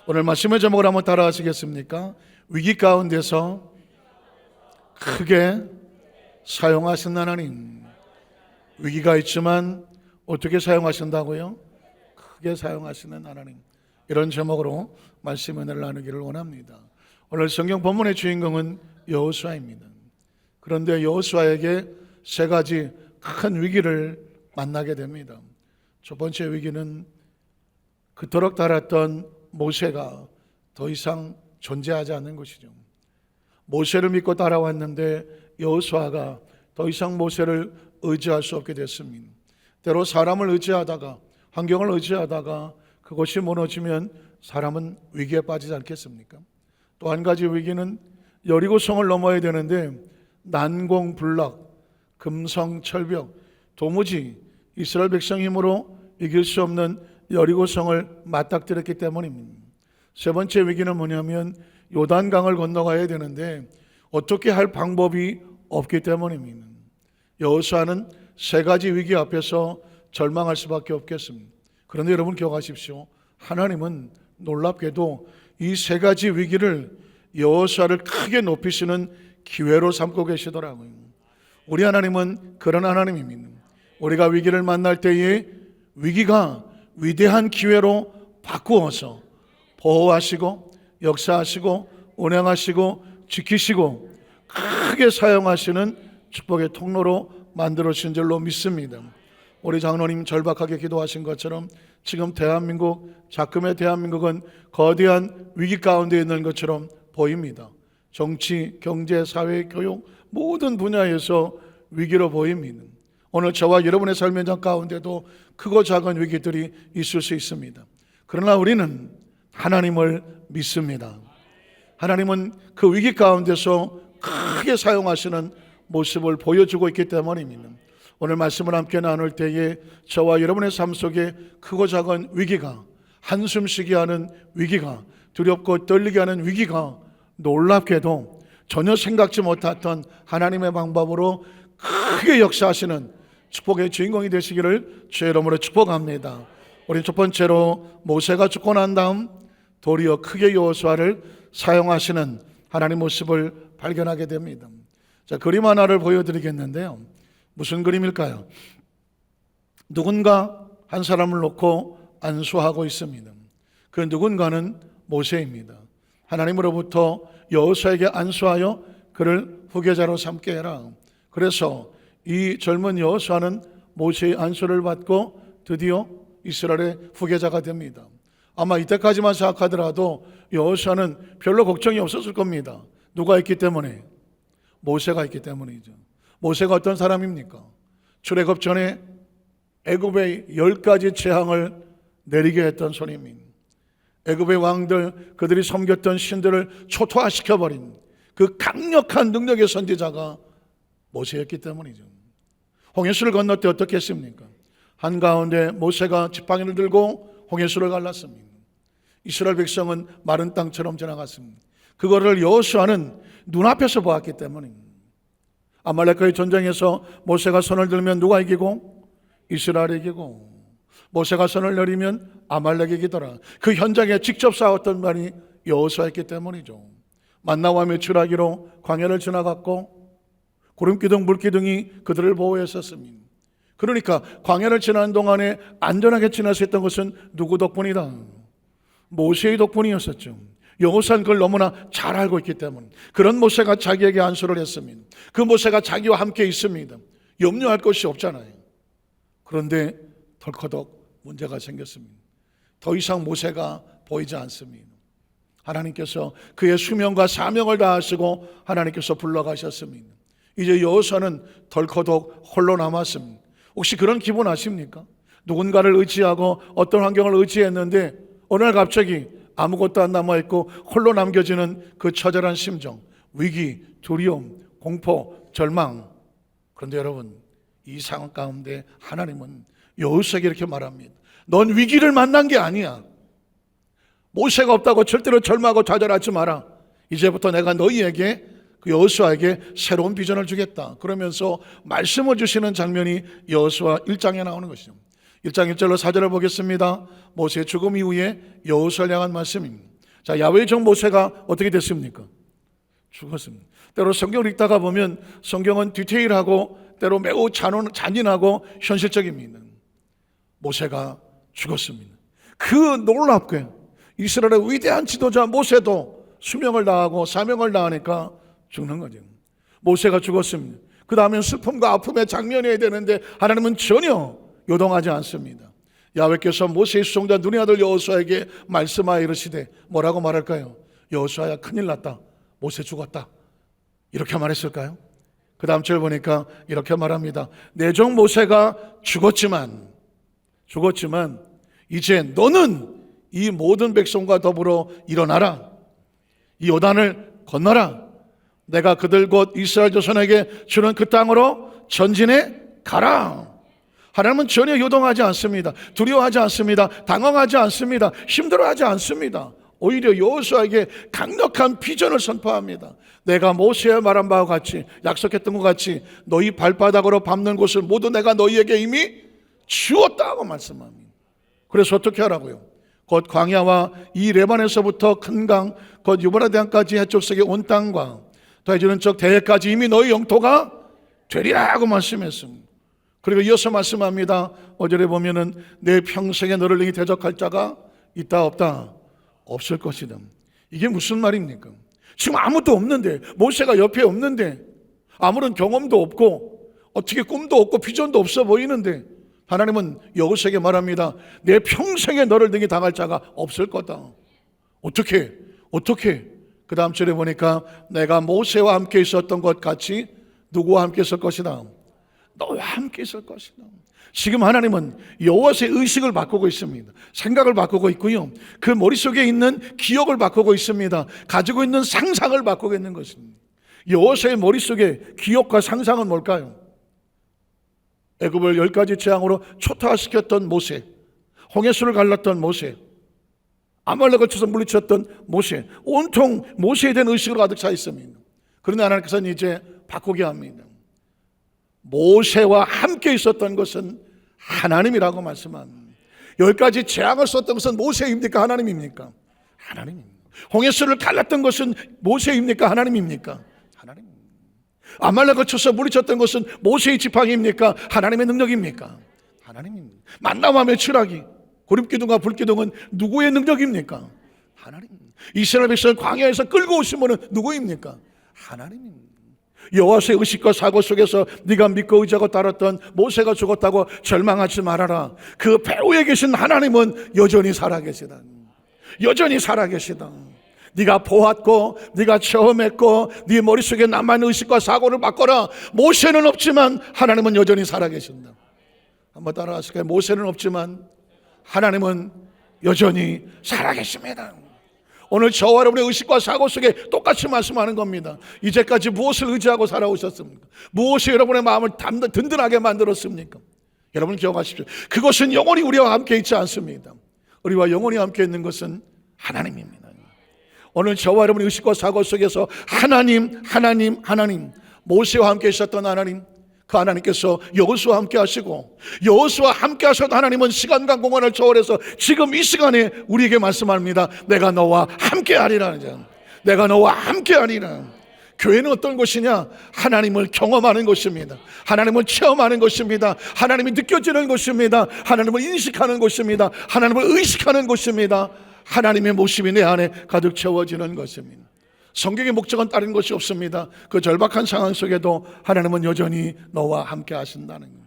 오늘 말씀의 제목을 한번 따라하시겠습니까? 위기 가운데서 크게 사용하신 하나님. 위기가 있지만 어떻게 사용하신다고요? 크게 사용하시는 하나님. 이런 제목으로 말씀 은혜를 나누기를 원합니다. 오늘 성경 본문의 주인공은 여호수아입니다. 그런데 여호수아에게 세 가지 큰 위기를 만나게 됩니다. 첫 번째 위기는 그토록 달았던 모세가 더 이상 존재하지 않는 것이죠. 모세를 믿고 따라왔는데 여호수아가 더 이상 모세를 의지할 수 없게 됐습니다. 때로 사람을 의지하다가, 환경을 의지하다가 그것이 무너지면 사람은 위기에 빠지지 않겠습니까? 또 한 가지 위기는 여리고성을 넘어야 되는데 난공불락, 금성철벽, 도무지 이스라엘 백성 힘으로 이길 수 없는 여리고성을 맞닥뜨렸기 때문입니다. 세 번째 위기는 뭐냐면 요단강을 건너가야 되는데 어떻게 할 방법이 없기 때문입니다. 여호수아는 세 가지 위기 앞에서 절망할 수밖에 없겠습니다. 그런데 여러분 기억하십시오. 하나님은 놀랍게도 이 세 가지 위기를 여호수아를 크게 높이시는 기회로 삼고 계시더라고요. 우리 하나님은 그런 하나님입니다. 우리가 위기를 만날 때에 위기가 위대한 기회로 바꾸어서 보호하시고 역사하시고 운행하시고 지키시고 크게 사용하시는 축복의 통로로 만들어진 줄로 믿습니다. 우리 장로님 절박하게 기도하신 것처럼 지금 대한민국, 작금의 대한민국은 거대한 위기 가운데 있는 것처럼 보입니다. 정치, 경제, 사회, 교육 모든 분야에서 위기로 보입니다. 오늘 저와 여러분의 삶의 현장 가운데도 크고 작은 위기들이 있을 수 있습니다. 그러나 우리는 하나님을 믿습니다. 하나님은 그 위기 가운데서 크게 사용하시는 모습을 보여주고 있기 때문입니다. 오늘 말씀을 함께 나눌 때에 저와 여러분의 삶 속에 크고 작은 위기가, 한숨 쉬게 하는 위기가, 두렵고 떨리게 하는 위기가 놀랍게도 전혀 생각지 못했던 하나님의 방법으로 크게 역사하시는 축복의 주인공이 되시기를 주의 이름으로 축복합니다. 우리 첫 번째로 모세가 죽고 난 다음 도리어 크게 여호수아를 사용하시는 하나님 모습을 발견하게 됩니다. 자, 그림 하나를 보여드리겠는데요. 무슨 그림일까요? 누군가 한 사람을 놓고 안수하고 있습니다. 그 누군가는 모세입니다. 하나님으로부터 여호수아에게 안수하여 그를 후계자로 삼게 해라. 그래서 이 젊은 여호수아는 모세의 안수를 받고 드디어 이스라엘의 후계자가 됩니다. 아마 이때까지만 생각하더라도 여호수아는 별로 걱정이 없었을 겁니다. 누가 있기 때문에? 모세가 있기 때문이죠. 모세가 어떤 사람입니까? 출애굽 전에 애굽의 10가지 재앙을 내리게 했던 손입니다. 애굽의 왕들, 그들이 섬겼던 신들을 초토화시켜버린 그 강력한 능력의 선지자가 모세였기 때문이죠. 홍해수를 건널 때 어떻게 했습니까? 한가운데 모세가 지팡이를 들고 홍해수를 갈랐습니다. 이스라엘 백성은 마른 땅처럼 지나갔습니다. 그거를 여호수아는 눈앞에서 보았기 때문입니다. 아말렉과의 전쟁에서 모세가 손을 들면 누가 이기고? 이스라엘이 이기고, 모세가 손을 내리면 아말렉이 이기더라. 그 현장에 직접 싸웠던 말이 여호수아였기 때문이죠. 만나와 메추라기로 광야를 지나갔고 구름기둥 물기둥이 그들을 보호했었습니다. 그러니까 광야를 지나는 동안에 안전하게 지날 수 있던 것은 누구 덕분이다? 모세의 덕분이었었죠. 여호수아는 그걸 너무나 잘 알고 있기 때문에 그런 모세가 자기에게 안수를 했습니다. 그 모세가 자기와 함께 있습니다. 염려할 것이 없잖아요. 그런데 덜커덕 문제가 생겼습니다. 더 이상 모세가 보이지 않습니다. 하나님께서 그의 수명과 사명을 다하시고 하나님께서 불러가셨습니다. 이제 여호수아는 덜커덕 홀로 남았습니다. 혹시 그런 기분 아십니까? 누군가를 의지하고 어떤 환경을 의지했는데 어느 날 갑자기 아무것도 안 남아있고 홀로 남겨지는 그 처절한 심정, 위기, 두려움, 공포, 절망. 그런데 여러분, 이 상황 가운데 하나님은 여호수아에게 이렇게 말합니다. 넌 위기를 만난 게 아니야. 모세가 없다고 절대로 절망하고 좌절하지 마라. 이제부터 내가 너희에게, 그 여호수아에게 새로운 비전을 주겠다. 그러면서 말씀을 주시는 장면이 여호수아 1장에 나오는 것이죠. 1장 1절로 4절을 보겠습니다. 모세의 죽음 이후에 여호수아를 향한 말씀입니다. 자, 야훼의 종 모세가 어떻게 됐습니까? 죽었습니다. 때로 성경을 읽다가 보면 성경은 디테일하고 때로 매우 잔인하고 현실적입니다. 모세가 죽었습니다. 그 놀랍게 이스라엘의 위대한 지도자 모세도 수명을 다하고 사명을 다하니까 죽는 거죠. 모세가 죽었습니다. 그 다음엔 슬픔과 아픔의 장면이어야 되는데 하나님은 전혀 요동하지 않습니다. 야훼께서 모세의 수종자 눈의 아들 여호수아에게 말씀하여 이르시되 뭐라고 말할까요? 여호수아야, 큰일 났다, 모세 죽었다, 이렇게 말했을까요? 그 다음 절 보니까 이렇게 말합니다. 내 종 모세가 죽었지만 이제 너는 이 모든 백성과 더불어 일어나라, 이 요단을 건너라, 내가 그들 곧 이스라엘 자손에게 주는 그 땅으로 전진해 가라. 하나님은 전혀 요동하지 않습니다. 두려워하지 않습니다. 당황하지 않습니다. 힘들어하지 않습니다. 오히려 여호수아에게 강력한 비전을 선포합니다. 내가 모세의 말한 바와 같이, 약속했던 것 같이 너희 발바닥으로 밟는 곳을 모두 내가 너희에게 이미 주었다고 말씀합니다. 그래서 어떻게 하라고요? 곧 광야와 이 레반에서부터 큰 강, 곧 유브라데강까지 해족속의 온 땅과 더해지는 쪽 대해까지 이미 너희 영토가 되리라고 말씀했습니다. 그리고 이어서 말씀합니다. 5절에 보면은 내 평생에 너를 능히 대적할 자가 있다 없다? 없을 것이다. 이게 무슨 말입니까? 지금 아무도 없는데, 모세가 옆에 없는데, 아무런 경험도 없고 어떻게 꿈도 없고 비전도 없어 보이는데 하나님은 여호수아에게 말합니다. 내 평생에 너를 능히 당할 자가 없을 거다. 어떻게? 그 다음 절에 보니까 내가 모세와 함께 있었던 것 같이 누구와 함께 있을 것이다? 너와 함께 있을 것이다. 지금 하나님은 여호와의 의식을 바꾸고 있습니다. 생각을 바꾸고 있고요, 그 머릿속에 있는 기억을 바꾸고 있습니다. 가지고 있는 상상을 바꾸고 있는 것입니다. 여호와의 머릿속에 기억과 상상은 뭘까요? 애굽을 10가지 재앙으로 초토화시켰던 모세, 홍해수를 갈랐던 모세, 아말렉을 쳐서 물리쳤던 모세, 온통 모세에 대한 의식으로 가득 차 있습니다. 그런데 하나님께서는 이제 바꾸게 합니다. 모세와 함께 있었던 것은 하나님이라고 말씀합니다. 10가지 재앙을 썼던 것은 모세입니까? 하나님입니까? 하나님입니다. 홍해수를 갈랐던 것은 모세입니까? 하나님입니까? 하나님입니다. 아말렉을 쳐서 물리쳤던 것은 모세의 지팡이입니까? 하나님의 능력입니까? 하나님입니다. 만나와 매출하기, 고립기둥과 불기둥은 누구의 능력입니까? 하나님입니다. 이스라엘 백성을 광야에서 끌고 오신 분은 누구입니까? 하나님입니다. 여호와의 의식과 사고 속에서 네가 믿고 의지하고 따랐던 모세가 죽었다고 절망하지 말아라. 그 배후에 계신 하나님은 여전히 살아계시다. 여전히 살아계시다. 네가 보았고 네가 체험했고 네 머릿속에 남아있는 의식과 사고를 바꿔라. 모세는 없지만 하나님은 여전히 살아계신다. 한번 따라하실까요? 모세는 없지만 하나님은 여전히 살아계십니다. 오늘 저와 여러분의 의식과 사고 속에 똑같이 말씀하는 겁니다. 이제까지 무엇을 의지하고 살아오셨습니까? 무엇이 여러분의 마음을 든든하게 만들었습니까? 여러분 기억하십시오. 그것은 영원히 우리와 함께 있지 않습니다. 우리와 영원히 함께 있는 것은 하나님입니다. 오늘 저와 여러분의 의식과 사고 속에서 하나님, 모세와 함께 있었던 하나님, 그 하나님께서 여호수아와 함께 하시고, 여호수아와 함께 하셔도 하나님은 시간과 공간을 초월해서 지금 이 시간에 우리에게 말씀합니다. 내가 너와 함께 하리라. 내가 너와 함께 하리라. 교회는 어떤 곳이냐? 하나님을 경험하는 곳입니다. 하나님을 체험하는 곳입니다. 하나님이 느껴지는 곳입니다. 하나님을 인식하는 곳입니다. 하나님을 의식하는 곳입니다. 하나님의 모습이 내 안에 가득 채워지는 것입니다. 성경의 목적은 다른 것이 없습니다. 그 절박한 상황 속에도 하나님은 여전히 너와 함께 하신다는 거예요.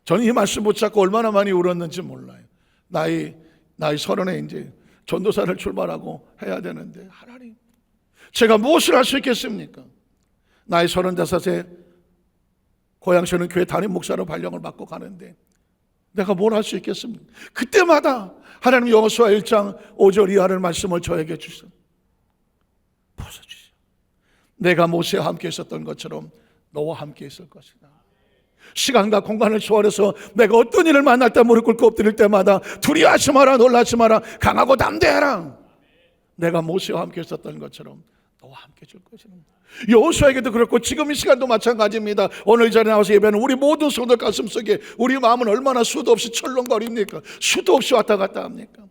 저는 이 말씀 붙잡고 얼마나 많이 울었는지 몰라요. 나이 30에 이제 전도사를 출발하고 해야 되는데, 하나님, 제가 무엇을 할 수 있겠습니까? 나이 35에 고향시는 교회 담임 목사로 발령을 받고 가는데 내가 뭘 할 수 있겠습니까? 그때마다 하나님 여호수아 1장 5절 이하를 말씀을 저에게 주셔. 벗어주시오. 내가 모세와 함께 있었던 것처럼 너와 함께 있을 것이다. 시간과 공간을 초월해서 내가 어떤 일을 만날 때 무릎 꿇고 엎드릴 때마다 두려워하지 마라, 놀라지 마라, 강하고 담대해라. 내가 모세와 함께 있었던 것처럼 너와 함께 줄 것이다. 여호수아에게도 그렇고 지금 이 시간도 마찬가지입니다. 오늘 이 자리에 나와서 예배하는 우리 모든 성도 가슴속에 우리 마음은 얼마나 수도 없이 철렁거립니까? 수도 없이 왔다 갔다 합니까?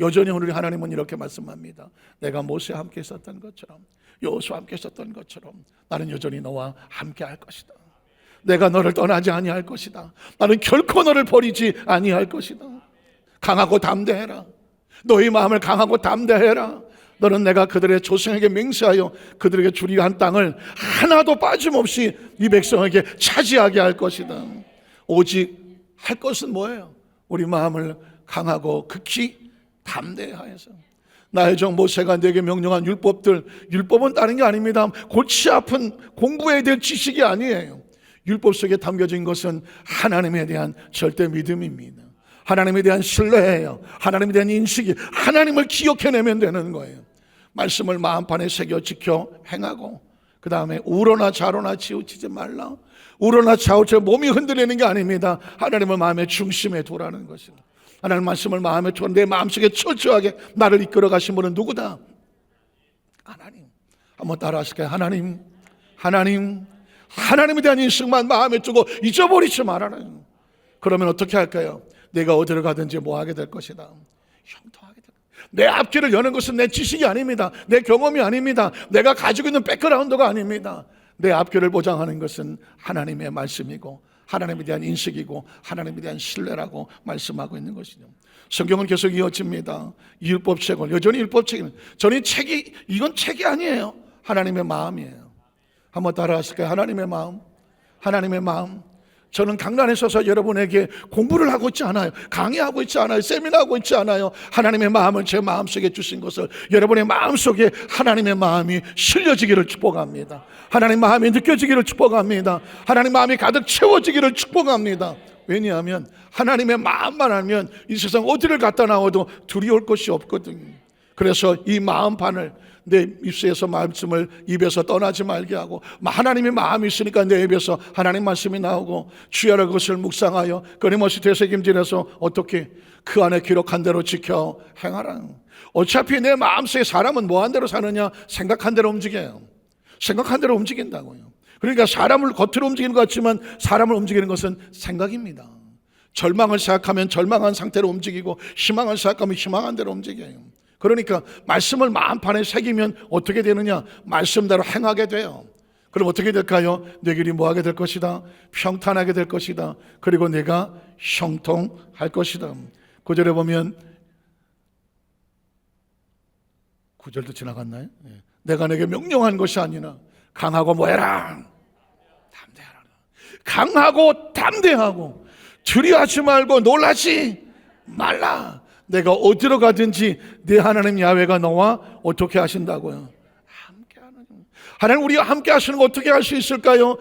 여전히 오늘 하나님은 이렇게 말씀합니다. 내가 모세와 함께 있었던 것처럼, 여호수아와 함께 있었던 것처럼 나는 여전히 너와 함께 할 것이다. 내가 너를 떠나지 아니할 것이다. 나는 결코 너를 버리지 아니할 것이다. 강하고 담대해라. 너희 마음을 강하고 담대해라. 너는 내가 그들의 조상에게 맹세하여 그들에게 주리라 한 땅을 하나도 빠짐없이 이 백성에게 차지하게 할 것이다. 오직 할 것은 뭐예요? 우리 마음을 강하고 극히 담대하여서. 나의 종 모세가 내게 명령한 율법들, 율법은 다른 게 아닙니다. 골치 아픈 공부해야 될 지식이 아니에요. 율법 속에 담겨진 것은 하나님에 대한 절대 믿음입니다. 하나님에 대한 신뢰예요. 하나님에 대한 인식이, 하나님을 기억해내면 되는 거예요. 말씀을 마음판에 새겨 지켜 행하고, 그 다음에 우러나 좌로나 치우치지 말라. 우러나 좌우쳐 몸이 흔들리는 게 아닙니다. 하나님을 마음의 중심에 두라는 것입니다. 하나님 말씀을 마음에 두어 내 마음속에 철저하게 나를 이끌어 가신 분은 누구다? 하나님. 한번 따라 하실까요? 하나님. 하나님에 대한 인식만 마음에 두고 잊어버리지 말아라. 그러면 어떻게 할까요? 내가 어디로 가든지 뭐 하게 될 것이다. 형통하게 될 것이다. 내 앞길을 여는 것은 내 지식이 아닙니다. 내 경험이 아닙니다. 내가 가지고 있는 백그라운드가 아닙니다. 내 앞길을 보장하는 것은 하나님의 말씀이고 하나님에 대한 인식이고 하나님에 대한 신뢰라고 말씀하고 있는 것이죠. 성경은 계속 이어집니다. 율법책은 여전히 율법책은 저는 이건 책이 아니에요. 하나님의 마음이에요. 한번 따라 하실까요? 하나님의 마음. 하나님의 마음. 저는 강단에 서서 여러분에게 공부를 하고 있지 않아요. 강의하고 있지 않아요. 세미나하고 있지 않아요. 하나님의 마음을 제 마음속에 주신 것을 여러분의 마음속에 하나님의 마음이 실려지기를 축복합니다. 하나님 마음이 느껴지기를 축복합니다. 하나님 마음이 가득 채워지기를 축복합니다. 왜냐하면 하나님의 마음만 알면 이 세상 어디를 갔다 나와도 두려울 것이 없거든요. 그래서 이 마음판을 내 입술에서 말씀을 입에서 떠나지 말게 하고, 하나님의 마음이 있으니까 내 입에서 하나님 말씀이 나오고, 주야라 그것을 묵상하여 끊임없이 되새김질해서 어떻게 그 안에 기록한 대로 지켜 행하라. 어차피 내 마음속에 사람은 뭐한 대로 사느냐? 생각한 대로 움직여요. 생각한 대로 움직인다고요. 그러니까 사람을 겉으로 움직이는 것 같지만 사람을 움직이는 것은 생각입니다. 절망을 생각하면 절망한 상태로 움직이고, 희망을 생각하면 희망한 대로 움직여요. 그러니까 말씀을 마음판에 새기면 어떻게 되느냐? 말씀대로 행하게 돼요. 그럼 어떻게 될까요? 내 길이 뭐하게 될 것이다? 평탄하게 될 것이다. 그리고 내가 형통할 것이다. 9절에 보면, 9절도 지나갔나요? 내가 내게 명령한 것이 아니라 강하고 뭐해라? 담대하라. 강하고 담대하고 두려워하지 말고 놀라지 말라. 내가 어디로 가든지 내 하나님 야훼가 너와 어떻게 하신다고요? 함께 하는. 하나님 우리가 함께 하시는 거 어떻게 할 수 있을까요?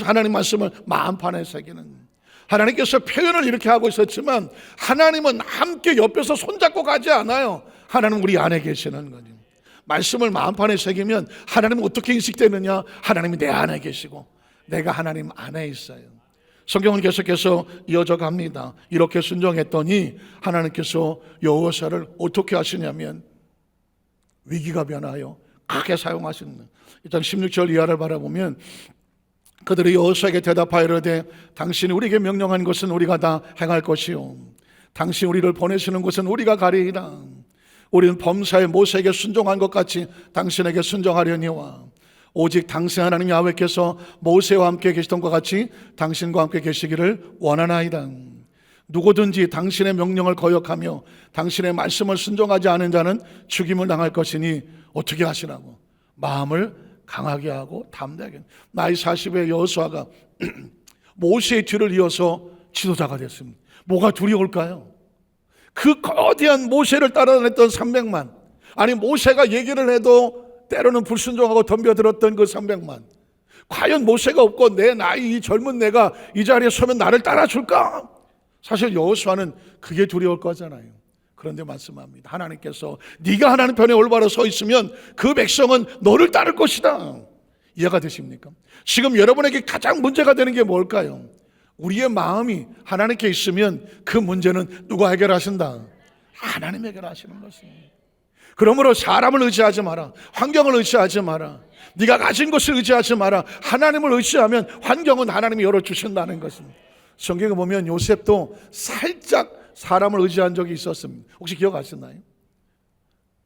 하나님 말씀을 마음판에 새기는. 하나님께서 표현을 이렇게 하고 있었지만 하나님은 함께 옆에서 손잡고 가지 않아요. 하나님 우리 안에 계시는 거죠. 말씀을 마음판에 새기면 하나님은 어떻게 인식되느냐? 하나님이 내 안에 계시고 내가 하나님 안에 있어요. 성경은 계속해서 이어져 갑니다. 이렇게 순종했더니 하나님께서 여호수아를 어떻게 하시냐면 위기가 변하여 크게 사용하시는. 일단 16절 이하를 바라보면 그들이 여호수아에게 대답하여 이르되 당신이 우리에게 명령한 것은 우리가 다 행할 것이요 당신 우리를 보내시는 곳은 우리가 가리이다. 우리는 범사에 모세에게 순종한 것 같이 당신에게 순종하려니와 오직 당신 하나님 야훼께서 모세와 함께 계시던 것 같이 당신과 함께 계시기를 원하나이다. 누구든지 당신의 명령을 거역하며 당신의 말씀을 순종하지 않은 자는 죽임을 당할 것이니 어떻게 하시라고? 마음을 강하게 하고 담대하게. 나이 40의 여호수아가 모세의 뒤를 이어서 지도자가 됐습니다. 뭐가 두려울까요? 그 거대한 모세를 따라다녔던 300만, 아니 모세가 얘기를 해도 때로는 불순종하고 덤벼들었던 그 300만, 과연 모세가 없고 내 나이 이 젊은 내가 이 자리에 서면 나를 따라줄까? 사실 여호수아는 그게 두려울 거잖아요. 그런데 말씀합니다. 하나님께서 네가 하나님 편에 올바로 서 있으면 그 백성은 너를 따를 것이다. 이해가 되십니까? 지금 여러분에게 가장 문제가 되는 게 뭘까요? 우리의 마음이 하나님께 있으면 그 문제는 누가 해결하신다? 하나님 해결하시는 것입니다. 그러므로 사람을 의지하지 마라. 환경을 의지하지 마라. 네가 가진 것을 의지하지 마라. 하나님을 의지하면 환경은 하나님이 열어주신다는 것입니다. 성경에 보면 요셉도 살짝 사람을 의지한 적이 있었습니다. 혹시 기억하시나요?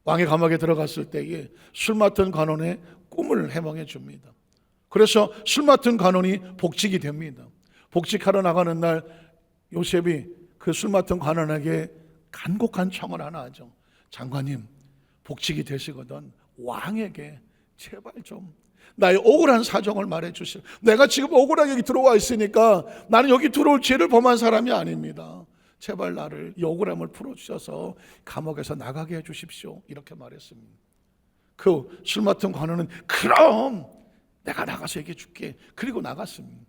왕의 감옥에 들어갔을 때에 술 맡은 관원의 꿈을 해몽해 줍니다. 그래서 술 맡은 관원이 복직이 됩니다. 복직하러 나가는 날 요셉이 그 술 맡은 관원에게 간곡한 청을 하나 하죠. 장관님, 복직이 되시거든 왕에게 제발 좀 나의 억울한 사정을 말해 주시오. 내가 지금 억울하게 여기 들어와 있으니까 나는 여기 들어올 죄를 범한 사람이 아닙니다. 제발 나를 이 억울함을 풀어주셔서 감옥에서 나가게 해주십시오. 이렇게 말했습니다. 그 술 맡은 관원은 그럼 내가 나가서 얘기해 줄게. 그리고 나갔습니다.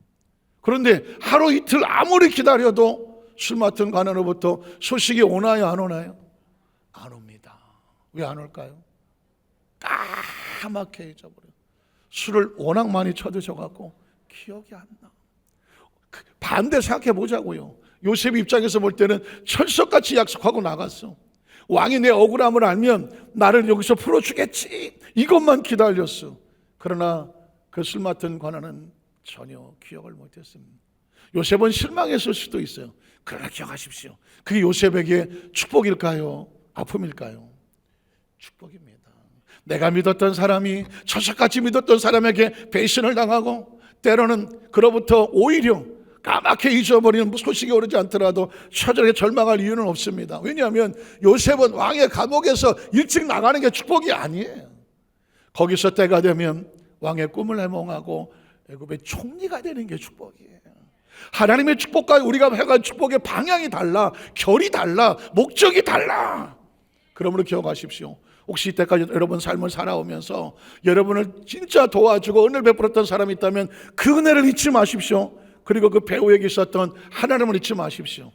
그런데 하루 이틀 아무리 기다려도 술 맡은 관원으로부터 소식이 오나요, 안 오나요? 안 옵니다. 왜 안 올까요? 까맣게 잊어버려요. 술을 워낙 많이 쳐드셔갖고 기억이 안 나. 반대 생각해 보자고요. 요셉 입장에서 볼 때는 철석같이 약속하고 나갔어. 왕이 내 억울함을 알면 나를 여기서 풀어주겠지, 이것만 기다렸어. 그러나 그 술 맡은 관원은 전혀 기억을 못했습니다. 요셉은 실망했을 수도 있어요. 그러나 기억하십시오, 그게 요셉에게 축복일까요? 아픔일까요? 축복입니다. 내가 믿었던 사람이 철석같이 믿었던 사람에게 배신을 당하고 때로는 그로부터 오히려 까맣게 잊어버리는 소식이 오르지 않더라도 처절하게 절망할 이유는 없습니다. 왜냐하면 요셉은 왕의 감옥에서 일찍 나가는 게 축복이 아니에요. 거기서 때가 되면 왕의 꿈을 해몽하고 애굽의 총리가 되는 게 축복이에요. 하나님의 축복과 우리가 해갈 축복의 방향이 달라, 결이 달라, 목적이 달라. 그러므로 기억하십시오. 혹시 이때까지 여러분 삶을 살아오면서 여러분을 진짜 도와주고 은혜를 베풀었던 사람이 있다면 그 은혜를 잊지 마십시오. 그리고 그 배우에게 있었던 하나님을 잊지 마십시오.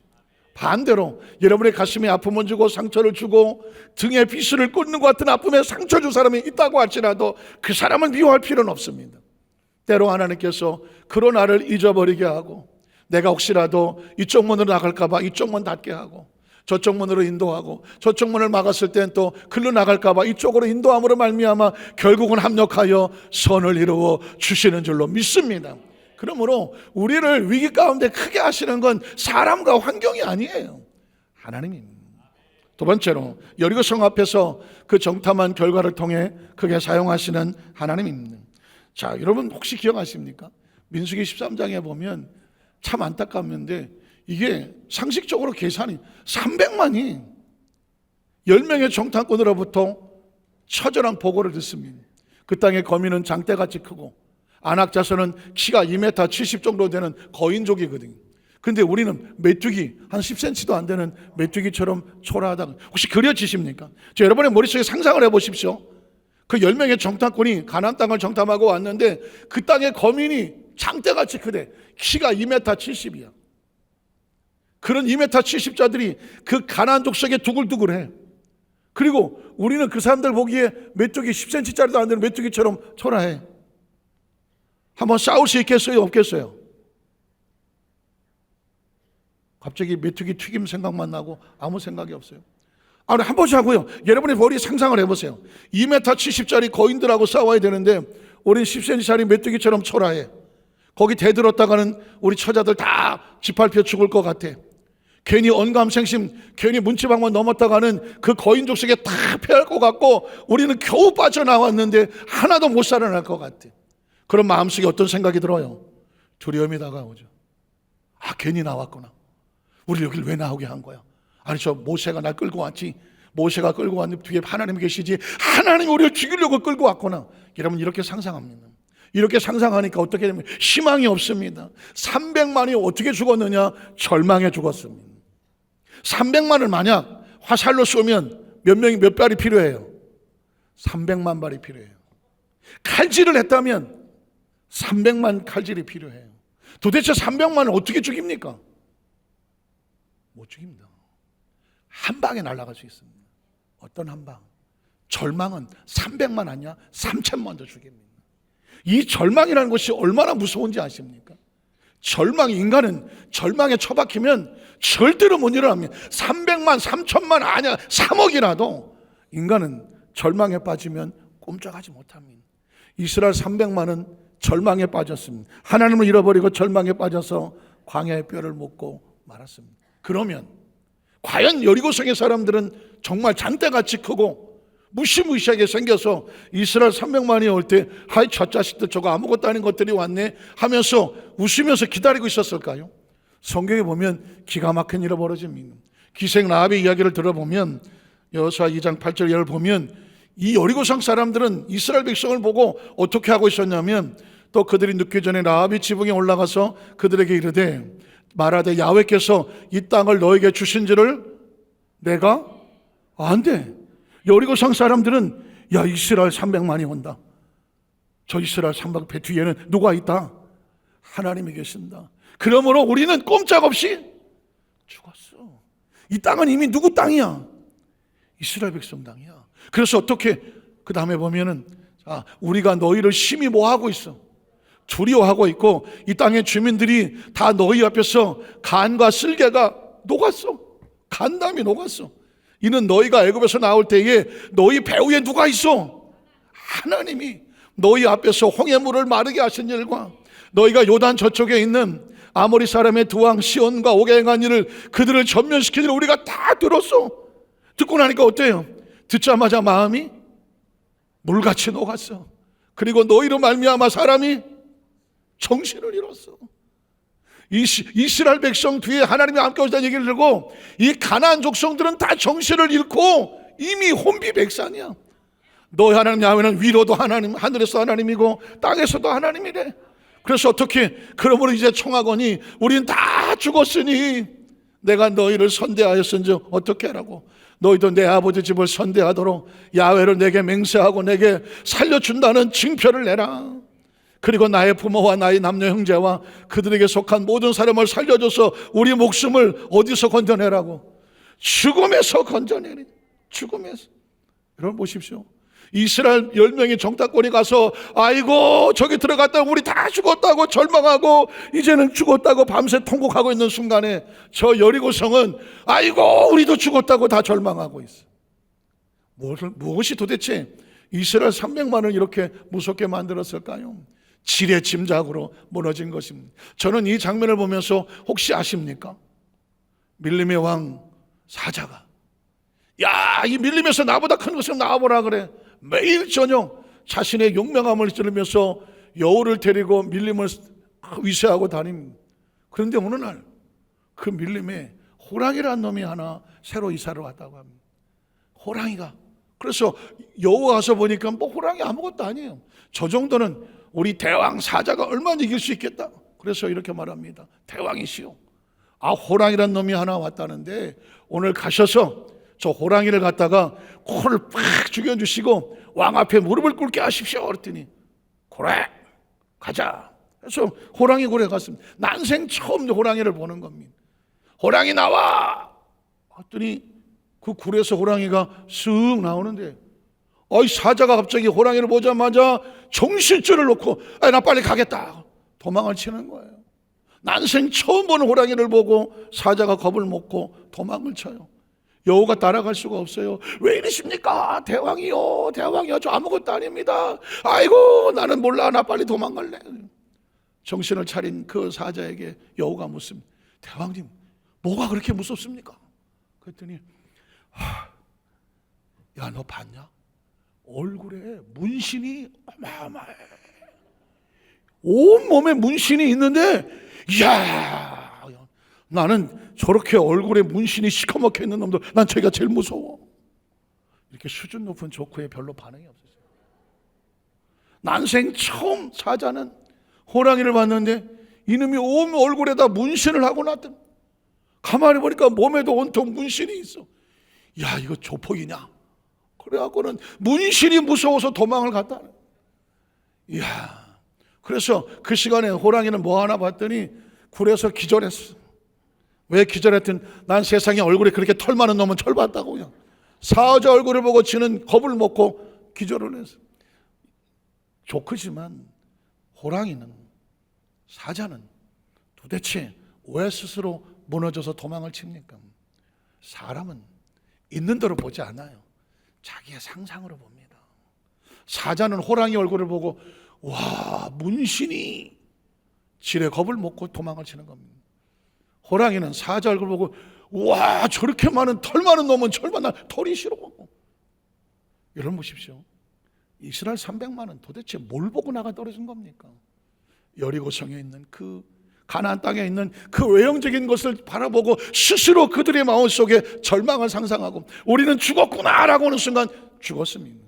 반대로 여러분의 가슴에 아픔을 주고 상처를 주고 등에 비수를 꽂는 것 같은 아픔에 상처 준 사람이 있다고 할지라도 그 사람을 미워할 필요는 없습니다. 때로 하나님께서 그런 나를 잊어버리게 하고 내가 혹시라도 이쪽 문으로 나갈까 봐 이쪽 문 닫게 하고 저쪽 문으로 인도하고 저쪽 문을 막았을 땐 또 글로 나갈까 봐 이쪽으로 인도함으로 말미암아 결국은 합력하여 선을 이루어 주시는 줄로 믿습니다. 그러므로 우리를 위기 가운데 크게 하시는 건 사람과 환경이 아니에요, 하나님입니다. 두 번째로 여리고 성 앞에서 그 정탐한 결과를 통해 크게 사용하시는 하나님입니다. 자, 여러분 혹시 기억하십니까? 민수기 13장에 보면 참 안타까운데 이게 상식적으로 계산이 300만이 10명의 정탐꾼으로부터 처절한 보고를 듣습니다. 그 땅의 거민은 장대같이 크고 안악자손은 키가 2m 70 정도 되는 거인족이거든요. 근데 우리는 메뚜기 한 10cm도 안 되는 메뚜기처럼 초라하다. 혹시 그려지십니까? 여러분의 머릿속에 상상을 해보십시오. 그 10명의 정탐꾼이 가나안 땅을 정탐하고 왔는데 그 땅의 거민이 장대같이 크대. 키가 2m 70이야. 그런 2m 70자들이 그 가나안 족속에 두글두글해. 그리고 우리는 그 사람들 보기에 메뚜기 10cm짜리도 안 되는 메뚜기처럼 초라해. 한번 싸울 수 있겠어요? 없겠어요? 갑자기 메뚜기 튀김 생각만 나고 아무 생각이 없어요. 아니, 한번 보자고요. 여러분의 머리 상상을 해보세요. 2m 70짜리 거인들하고 싸워야 되는데 우린 10cm짜리 메뚜기처럼 초라해. 거기 대들었다가는 우리 처자들 다 짓밟혀 죽을 것 같아. 괜히 언감생심, 괜히 문지방만 넘었다가는 그 거인족 속에 다 패할 것 같고 우리는 겨우 빠져나왔는데 하나도 못 살아날 것 같아. 그런 마음속에 어떤 생각이 들어요? 두려움이 다가오죠. 아, 괜히 나왔구나. 우리 여기를 왜 나오게 한 거야? 아니, 저 모세가 날 끌고 왔지. 모세가 끌고 왔는데 뒤에 하나님이 계시지. 하나님이 우리를 죽이려고 끌고 왔구나. 여러분, 이렇게 상상합니다. 이렇게 상상하니까 어떻게 되면 희망이 없습니다. 300만이 어떻게 죽었느냐? 절망에 죽었습니다. 300만을 만약 화살로 쏘면 몇 발이 필요해요? 300만 발이 필요해요. 칼질을 했다면 300만 칼질이 필요해요. 도대체 300만을 어떻게 죽입니까? 못 죽입니다. 한 방에 날아갈 수 있습니다. 어떤 한 방? 절망은 300만 아니야? 3천만도 죽입니다. 이 절망이라는 것이 얼마나 무서운지 아십니까? 인간은 절망에 처박히면 절대로 못 일어납니다. 300만, 3천만 아니야, 3억이라도 인간은 절망에 빠지면 꼼짝하지 못합니다. 이스라엘 300만은 절망에 빠졌습니다. 하나님을 잃어버리고 절망에 빠져서 광야의 뼈를 먹고 말았습니다. 그러면 과연 여리고성의 사람들은 정말 장대같이 크고 무시무시하게 생겨서 이스라엘 300만이 올 때 하이 저 자식들 저거 아무것도 아닌 것들이 왔네 하면서 웃으면서 기다리고 있었을까요? 성경에 보면 기가 막힌 일이 벌어집니다. 기생 라합의 이야기를 들어보면 여호수아 2장 8절 이하를 보면 이 여리고성 사람들은 이스라엘 백성을 보고 어떻게 하고 있었냐면 또 그들이 눕기 전에 라합이 지붕에 올라가서 그들에게 이르되 말하되 야훼께서 이 땅을 너에게 주신지를 내가 안 돼. 여리고성 사람들은 야 이스라엘 300만이 온다. 저 이스라엘 300배 뒤에는 누가 있다? 하나님이 계신다. 그러므로 우리는 꼼짝없이 죽었어. 이 땅은 이미 누구 땅이야? 이스라엘 백성 땅이야. 그래서 어떻게 그 다음에 보면은 우리가 너희를 심히 뭐하고 있어? 두려워하고 있고 이 땅의 주민들이 다 너희 앞에서 간과 쓸개가 녹았어. 간담이 녹았어. 이는 너희가 애굽에서 나올 때에 너희 배후에 누가 있어? 하나님이 너희 앞에서 홍해물을 마르게 하신 일과 너희가 요단 저쪽에 있는 아모리 사람의 두 왕 시온과 오게 행한 일을 그들을 전면시킨 일을 우리가 다 들었어. 듣고 나니까 어때요? 듣자마자 마음이 물같이 녹았어. 그리고 너희로 말미암아 사람이 정신을 잃었어. 이스라엘 백성 뒤에 하나님이 함께 오시다는 얘기를 들고 이 가나안 족속들은 다 정신을 잃고 이미 혼비백산이야. 너희 하나님 야훼는 위로도 하나님, 하늘에서 하나님이고 땅에서도 하나님이래. 그래서 어떻게? 그러므로 이제 청하거니 우린 다 죽었으니 내가 너희를 선대하였은즉 어떻게 하라고? 너희도 내 아버지 집을 선대하도록 야훼를 내게 맹세하고 내게 살려준다는 징표를 내라. 그리고 나의 부모와 나의 남녀 형제와 그들에게 속한 모든 사람을 살려줘서 우리 목숨을 어디서 건져내라고? 죽음에서 건져내리. 죽음에서. 여러분 보십시오. 이스라엘 10명이 정탐꾼이 가서 아이고 저기 들어갔다 우리 다 죽었다고 절망하고 이제는 죽었다고 밤새 통곡하고 있는 순간에 저 여리고성은 아이고 우리도 죽었다고 다 절망하고 있어. 무엇이 도대체 이스라엘 300만을 이렇게 무섭게 만들었을까요? 지레 짐작으로 무너진 것입니다. 저는 이 장면을 보면서 혹시 아십니까? 밀림의 왕 사자가 이 밀림에서 나보다 큰 것을 나와보라 그래. 매일 저녁 자신의 용맹함을 들으면서 여우를 데리고 밀림을 위세하고 다닙니다. 그런데 어느 날 그 밀림에 호랑이라는 놈이 하나 새로 이사를 왔다고 합니다. 호랑이가. 그래서 여우가 와서 보니까 뭐 호랑이 아무것도 아니에요. 저 정도는 우리 대왕 사자가 얼마나 이길 수 있겠다. 그래서 이렇게 말합니다. 대왕이시오, 호랑이란 놈이 하나 왔다는데 오늘 가셔서 저 호랑이를 갖다가 코를 팍 죽여주시고 왕 앞에 무릎을 꿇게 하십시오. 그랬더니 그래 가자. 그래서 호랑이 굴에 갔습니다. 난생 처음 호랑이를 보는 겁니다. 호랑이 나와 했더니 그 굴에서 호랑이가 쓱 나오는데 사자가 갑자기 호랑이를 보자마자 정신줄을 놓고 나 빨리 가겠다 도망을 치는 거예요. 난생 처음 보는 호랑이를 보고 사자가 겁을 먹고 도망을 쳐요. 여우가 따라갈 수가 없어요. 왜 이러십니까? 대왕이요 저 아무것도 아닙니다. 아이고 나는 몰라 나 빨리 도망갈래. 정신을 차린 그 사자에게 여우가 묻습니다. 대왕님 뭐가 그렇게 무섭습니까? 그랬더니 야 너 봤냐? 얼굴에 문신이 어마어마해. 온몸에 문신이 있는데 이야 나는 저렇게 얼굴에 문신이 시커멓게 있는 놈들 난 저희가 제일 무서워. 이렇게 수준 높은 조크에 별로 반응이 없었어요. 난생 처음 사자는 호랑이를 봤는데 이놈이 온 얼굴에다 문신을 하고 났더니 가만히 보니까 몸에도 온통 문신이 있어. 야 이거 조폭이냐? 그래갖고는 문신이 무서워서 도망을 갔다. 이야. 그래서 그 시간에 호랑이는 뭐 하나 봤더니 굴에서 기절했어. 왜 기절했든 난 세상에 얼굴에 그렇게 털 많은 놈은 철 봤다고요. 사자 얼굴을 보고 지는 겁을 먹고 기절을 했어. 조크지만 호랑이는 사자는 도대체 왜 스스로 무너져서 도망을 칩니까? 사람은 있는 대로 보지 않아요. 자기의 상상으로 봅니다. 사자는 호랑이 얼굴을 보고 와 문신이 지레 겁을 먹고 도망을 치는 겁니다. 호랑이는 사자 얼굴을 보고 와 저렇게 많은 털 많은 놈은 철만 나 털이 싫어. 여러분 보십시오. 이스라엘 300만은 도대체 뭘 보고 나가 떨어진 겁니까? 여리고성에 있는 그 가나안 땅에 있는 그 외형적인 것을 바라보고 스스로 그들의 마음속에 절망을 상상하고 우리는 죽었구나라고 하는 순간 죽었습니다.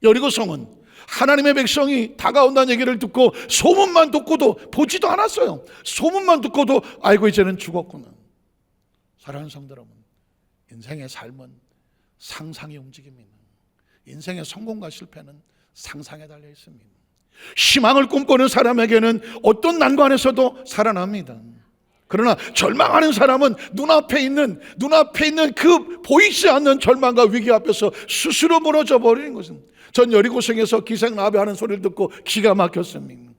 여리고성은 하나님의 백성이 다가온다는 얘기를 듣고 소문만 듣고도 보지도 않았어요. 소문만 듣고도 아이고 이제는 죽었구나. 사랑하는 성도 여러분, 인생의 삶은 상상의 움직임입니다. 인생의 성공과 실패는 상상에 달려 있습니다. 희망을 꿈꾸는 사람에게는 어떤 난관에서도 살아납니다. 그러나 절망하는 사람은 눈앞에 있는 그 보이지 않는 절망과 위기 앞에서 스스로 무너져 버리는 것입니다. 전 여리고성에서 기생 라합이 하는 소리를 듣고 기가 막혔습니다.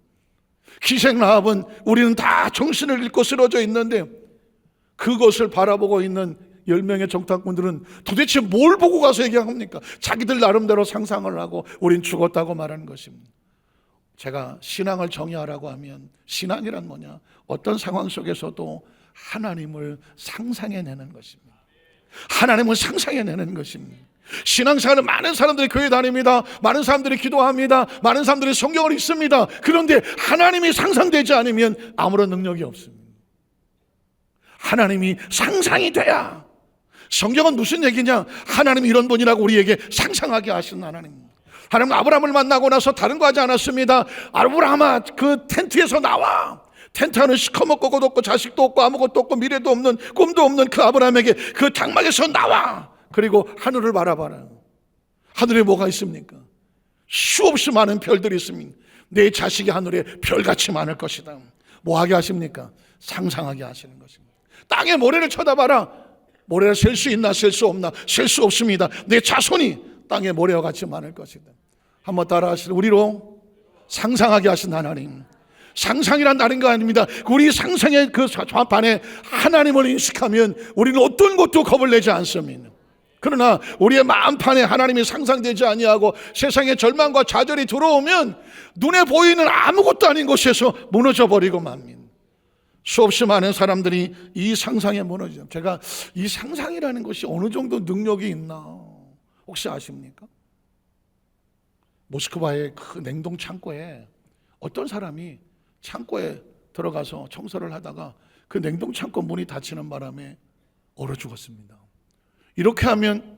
기생 라합은 우리는 다 정신을 잃고 쓰러져 있는데 그것을 바라보고 있는 10명의 정탐꾼들은 도대체 뭘 보고 가서 얘기합니까? 자기들 나름대로 상상을 하고 우린 죽었다고 말하는 것입니다. 제가 신앙을 정의하라고 하면 신앙이란 뭐냐? 어떤 상황 속에서도 하나님을 상상해내는 것입니다. 하나님을 상상해내는 것입니다. 신앙생활은 많은 사람들이 교회 다닙니다. 많은 사람들이 기도합니다. 많은 사람들이 성경을 읽습니다. 그런데 하나님이 상상되지 않으면 아무런 능력이 없습니다. 하나님이 상상이 돼야. 성경은 무슨 얘기냐? 하나님이 이런 분이라고 우리에게 상상하게 하신 하나님. 하나님 아브라함을 만나고 나서 다른 거 하지 않았습니다. 아브라함아 그 텐트에서 나와. 텐트 안은 시커멓고 것도 없고 자식도 없고 아무것도 없고 미래도 없는 꿈도 없는 그 아브라함에게 그 장막에서 나와. 그리고 하늘을 바라봐라. 하늘에 뭐가 있습니까? 수없이 많은 별들이 있습니다. 내 자식이 하늘에 별같이 많을 것이다. 뭐 하게 하십니까? 상상하게 하시는 것입니다. 땅의 모래를 쳐다봐라. 모래를 셀 수 있나 셀 수 없나? 셀 수 없습니다. 내 자손이 땅의 모래와 같이 많을 것이다. 한번 따라 하시죠. 우리로 상상하게 하신 하나님. 상상이란 다른 거 아닙니다. 우리 상상의 그 좌판에 하나님을 인식하면 우리는 어떤 것도 겁을 내지 않습니다. 그러나 우리의 마음판에 하나님이 상상되지 아니하고 세상의 절망과 좌절이 들어오면 눈에 보이는 아무것도 아닌 곳에서 무너져 버리고 맙니다. 수없이 많은 사람들이 이 상상에 무너져요. 제가 이 상상이라는 것이 어느 정도 능력이 있나 혹시 아십니까? 모스크바의 그 냉동 창고에 어떤 사람이 창고에 들어가서 청소를 하다가 그 냉동 창고 문이 닫히는 바람에 얼어 죽었습니다. 이렇게 하면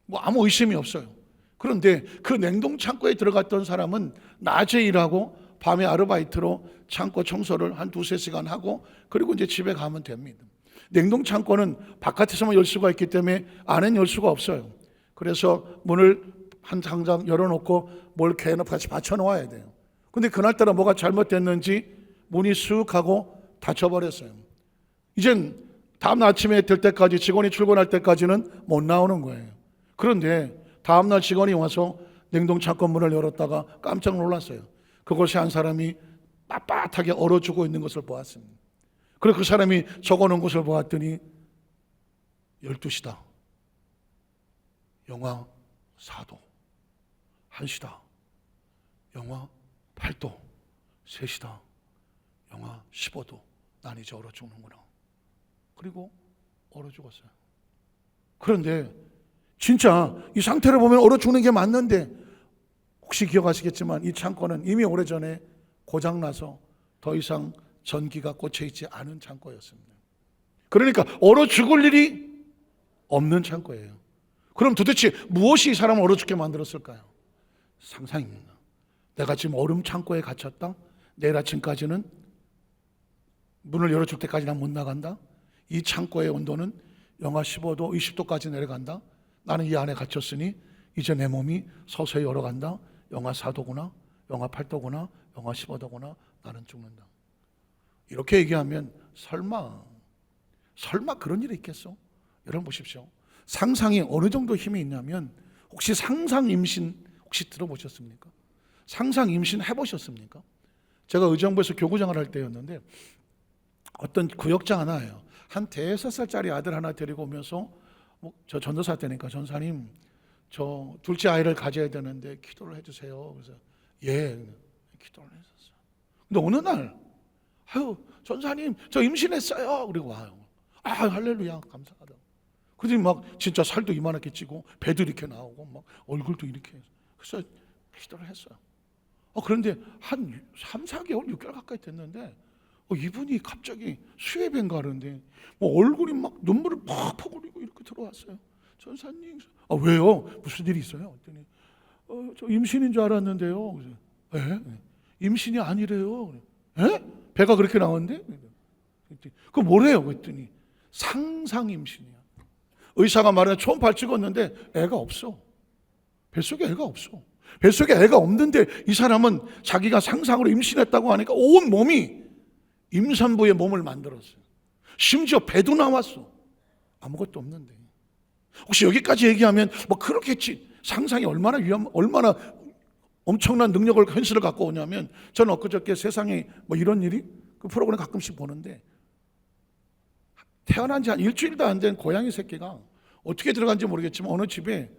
뭐 아무 의심이 없어요. 그런데 그 냉동 창고에 들어갔던 사람은 낮에 일하고 밤에 아르바이트로 창고 청소를 한 2-3시간 하고 그리고 이제 집에 가면 됩니다. 냉동 창고는 바깥에서만 열 수가 있기 때문에 안에는 열 수가 없어요. 그래서 문을 한 장장 열어놓고 뭘 개놓고 같이 받쳐놓아야 돼요. 근데 그날따라 뭐가 잘못됐는지 문이 쓱 하고 닫혀버렸어요. 이젠 다음날 아침에 될 때까지 직원이 출근할 때까지는 못 나오는 거예요. 그런데 다음날 직원이 와서 냉동 창고 문을 열었다가 깜짝 놀랐어요. 그곳에 한 사람이 빳빳하게 얼어 죽어 있는 것을 보았습니다. 그리고 그 사람이 적어놓은 것을 보았더니 12시다. 영하 4도. 1시다. 영하 8도. 3시다. 영하 15도. 난 이제 얼어 죽는구나. 그리고 얼어 죽었어요. 그런데 진짜 이 상태를 보면 얼어 죽는 게 맞는데 혹시 기억하시겠지만 이 창고는 이미 오래전에 고장나서 더 이상 전기가 꽂혀있지 않은 창고였습니다. 그러니까 얼어 죽을 일이 없는 창고예요. 그럼 도대체 무엇이 이 사람을 얼어 죽게 만들었을까요? 상상입니다. 내가 지금 얼음 창고에 갇혔다. 내일 아침까지는 문을 열어줄 때까지 난 못 나간다. 이 창고의 온도는 영하 15도, 20도까지 내려간다. 나는 이 안에 갇혔으니 이제 내 몸이 서서히 얼어간다. 영하 4도구나, 영하 8도구나, 영하 15도구나, 나는 죽는다. 이렇게 얘기하면 설마 그런 일이 있겠어? 여러분 보십시오. 상상이 어느 정도 힘이 있냐면 혹시 상상 임신 혹시 들어보셨습니까? 상상 임신 해보셨습니까? 제가 의정부에서 교구장을 할 때였는데 어떤 구역장 하나예요. 한 5살짜리 아들 하나 데리고 오면서 저 전도사 때니까 전사님 저 둘째 아이를 가져야 되는데 기도를 해주세요. 그래서 예 기도를 했었어요. 근데 어느 날 아유 전사님 저 임신했어요. 그리고 와요. 아 할렐루야 감사하다. 그러더니 막 진짜 살도 이만하게 찌고 배도 이렇게 나오고 막 얼굴도 이렇게 해서 그래서 기도를 했어요. 그런데 한 3, 4개월, 6개월 가까이 됐는데 이분이 갑자기 수해변 가는데 얼굴이 막 눈물을 팍팍 흘리고 이렇게 들어왔어요. 전사님, 왜요? 무슨 일이 있어요? 그랬더니 저 임신인 줄 알았는데요. 그래서, 임신이 아니래요. 배가 그렇게 나왔는데? 그 뭐래요? 그랬더니 상상 임신이야. 의사가 말하는 초음파를 찍었는데 애가 없어. 뱃속에 애가 없어. 뱃속에 애가 없는데 이 사람은 자기가 상상으로 임신했다고 하니까 온 몸이 임산부의 몸을 만들었어요. 심지어 배도 나왔어. 아무것도 없는데. 혹시 여기까지 얘기하면 그렇겠지. 상상이 얼마나 얼마나 엄청난 능력을, 현실을 갖고 오냐면, 저는 엊그저께 세상에 이런 일이 그 프로그램 가끔씩 보는데, 태어난 지 한 일주일도 안 된 고양이 새끼가 어떻게 들어간지 모르겠지만 어느 집에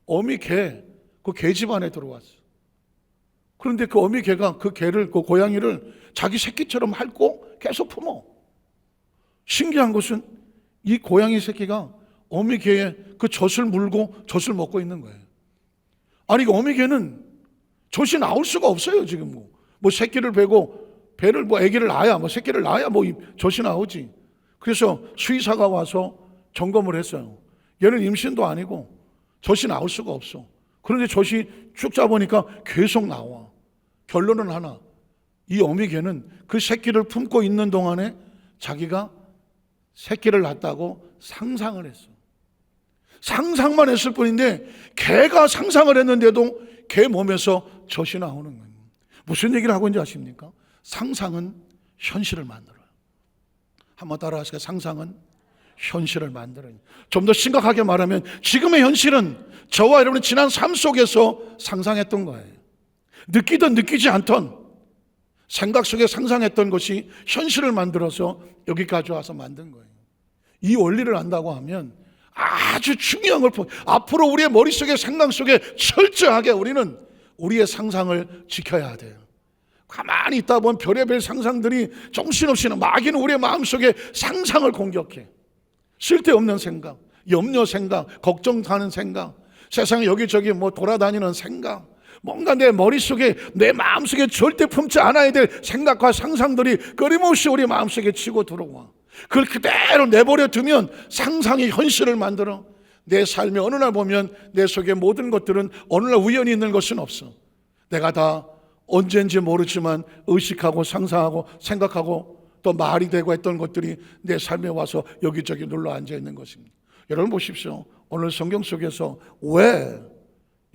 어미 개, 그 개 집 안에 들어왔어. 그런데 그 어미 개가 그 고양이를 자기 새끼처럼 핥고 계속 품어. 신기한 것은 이 고양이 새끼가 어미 개의 그 젖을 물고 젖을 먹고 있는 거예요. 아니, 그 어미 개는 젖이 나올 수가 없어요. 지금 새끼를 베고 배를 아기를 낳아야 새끼를 낳아야 젖이 나오지. 그래서 수의사가 와서 점검을 했어요. 얘는 임신도 아니고 젖이 나올 수가 없어. 그런데 젖이 쭉 짜보니까 계속 나와. 결론은 하나. 이 어미개는 그 새끼를 품고 있는 동안에 자기가 새끼를 낳았다고 상상을 했어. 상상만 했을 뿐인데 개가 상상을 했는데도 개 몸에서 젖이 나오는 거예요. 무슨 얘기를 하고 있는지 아십니까? 상상은 현실을 만들어요. 한번 따라하시죠. 상상은 현실을 만들어요. 좀 더 심각하게 말하면 지금의 현실은 저와 여러분의 지난 삶 속에서 상상했던 거예요. 느끼든 느끼지 않던 생각 속에 상상했던 것이 현실을 만들어서 여기까지 와서 만든 거예요. 이 원리를 안다고 하면 아주 중요한 걸 앞으로 우리의 머릿속에, 생각 속에 철저하게 우리는 우리의 상상을 지켜야 돼요. 가만히 있다 보면 별의별 상상들이 정신없이 마귀는 우리의 마음속에 상상을 공격해. 쓸데없는 생각, 염려 생각, 걱정하는 생각, 세상에 여기저기 돌아다니는 생각, 뭔가 내 머릿속에, 내 마음속에 절대 품지 않아야 될 생각과 상상들이 끊임없이 우리 마음속에 치고 들어와. 그걸 그대로 내버려 두면 상상이 현실을 만들어. 내 삶에 어느 날 보면 내 속에 모든 것들은 어느 날 우연히 있는 것은 없어. 내가 다 언제인지 모르지만 의식하고 상상하고 생각하고 또 말이 되고 했던 것들이 내 삶에 와서 여기저기 눌러 앉아 있는 것입니다. 여러분 보십시오. 오늘 성경 속에서 왜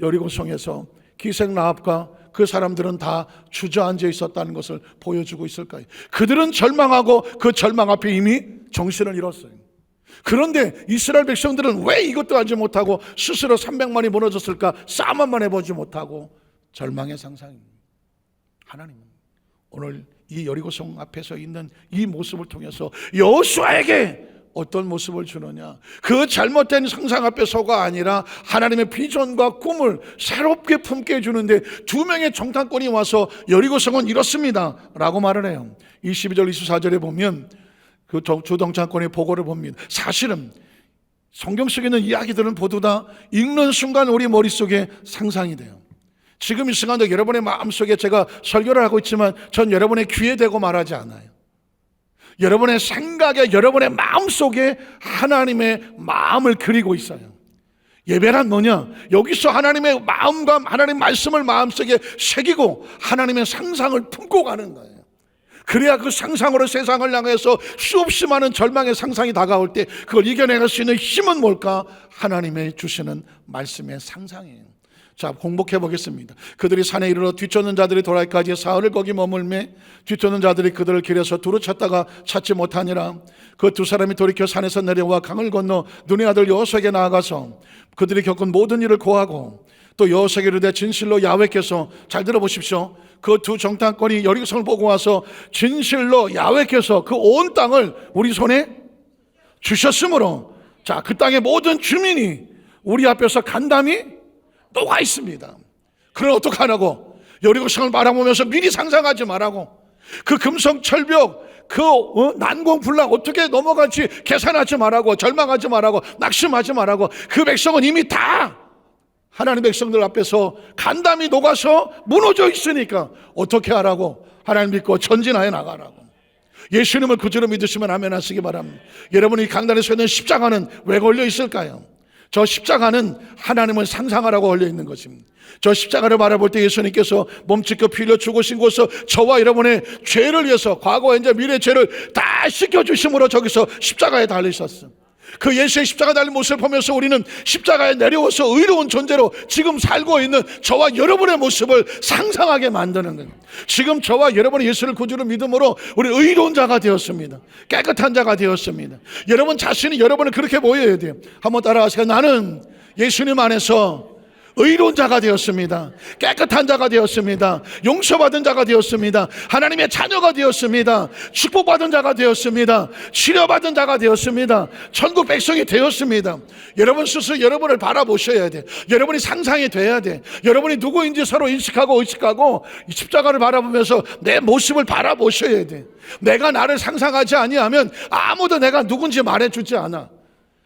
여리고성에서 기생라합과 그 사람들은 다 주저앉아 있었다는 것을 보여주고 있을까요? 그들은 절망하고 그 절망 앞에 이미 정신을 잃었어요. 그런데 이스라엘 백성들은 왜 이것도 하지 못하고 스스로 300만이 무너졌을까? 싸움만 해보지 못하고 절망의 상상입니다. 하나님은 오늘 이 여리고성 앞에서 있는 이 모습을 통해서 여호수아에게 어떤 모습을 주느냐? 그 잘못된 상상 앞에 서가 아니라 하나님의 비전과 꿈을 새롭게 품게 해주는데 2명의 정탐꾼이 와서 여리고성은 이렇습니다 라고 말을 해요. 22절 24절에 보면 그 주정탐꾼의 보고를 봅니다. 사실은 성경 속에 있는 이야기들은 모두 다 읽는 순간 우리 머릿속에 상상이 돼요. 지금 이 순간도 여러분의 마음속에 제가 설교를 하고 있지만 전 여러분의 귀에 대고 말하지 않아요. 여러분의 생각에, 여러분의 마음속에 하나님의 마음을 그리고 있어요. 예배란 뭐냐? 여기서 하나님의 마음과 하나님의 말씀을 마음속에 새기고 하나님의 상상을 품고 가는 거예요. 그래야 그 상상으로 세상을 향해서 수없이 많은 절망의 상상이 다가올 때 그걸 이겨낼 수 있는 힘은 뭘까? 하나님의 주시는 말씀의 상상이에요. 자, 공복해 보겠습니다. 그들이 산에 이르러 뒤쫓는 자들이 돌아기까지 사흘을 거기 머물매 뒤쫓는 자들이 그들을 길에서 두루 찾다가 찾지 못하니라. 그 2사람이 돌이켜 산에서 내려와 강을 건너 눈의 아들 여호수아에게 나아가서 그들이 겪은 모든 일을 고하고 또 여호수아에게 이르되 진실로 야훼께서, 잘 들어보십시오, 그 2 정탐꾼이 여리고성을 보고 와서 진실로 야훼께서 그 온 땅을 우리 손에 주셨으므로, 자, 그 땅의 모든 주민이 우리 앞에서 간담이 녹아 있습니다. 그럼 어떡하라고? 여리고성을 바라보면서 미리 상상하지 말라고. 그 금성 철벽, 난공불락 어떻게 넘어갈지 계산하지 말라고, 절망하지 말라고, 낙심하지 말라고. 그 백성은 이미 다 하나님 백성들 앞에서 간담이 녹아서 무너져 있으니까 어떻게 하라고? 하나님 믿고 전진하여 나가라고. 예수님을 구주로 믿으시면 아멘 하시기 바랍니다. 여러분, 이 강단에 서 있는 십자가는 왜 걸려 있을까요? 저 십자가는 하나님을 상상하라고 걸려 있는 것입니다. 저 십자가를 바라볼 때 예수님께서 몸짓고 피 흘려 죽으신 곳에서 저와 여러분의 죄를 위해서 과거, 현재, 미래의 죄를 다 씻겨주심으로 저기서 십자가에 달리셨어요. 그 예수의 십자가 달린 모습을 보면서 우리는 십자가에 내려와서 의로운 존재로 지금 살고 있는 저와 여러분의 모습을 상상하게 만드는 거예요. 지금 저와 여러분이 예수를 구주로 믿음으로 우리 의로운 자가 되었습니다. 깨끗한 자가 되었습니다. 여러분 자신이 여러분을 그렇게 보여야 돼요. 한번 따라하세요. 나는 예수님 안에서 의로운 자가 되었습니다. 깨끗한 자가 되었습니다. 용서받은 자가 되었습니다. 하나님의 자녀가 되었습니다. 축복받은 자가 되었습니다. 치료받은 자가 되었습니다. 천국 백성이 되었습니다. 여러분 스스로 여러분을 바라보셔야 돼. 여러분이 상상이 돼야 돼. 여러분이 누구인지 서로 인식하고 의식하고 이 십자가를 바라보면서 내 모습을 바라보셔야 돼. 내가 나를 상상하지 아니하면 아무도 내가 누군지 말해주지 않아.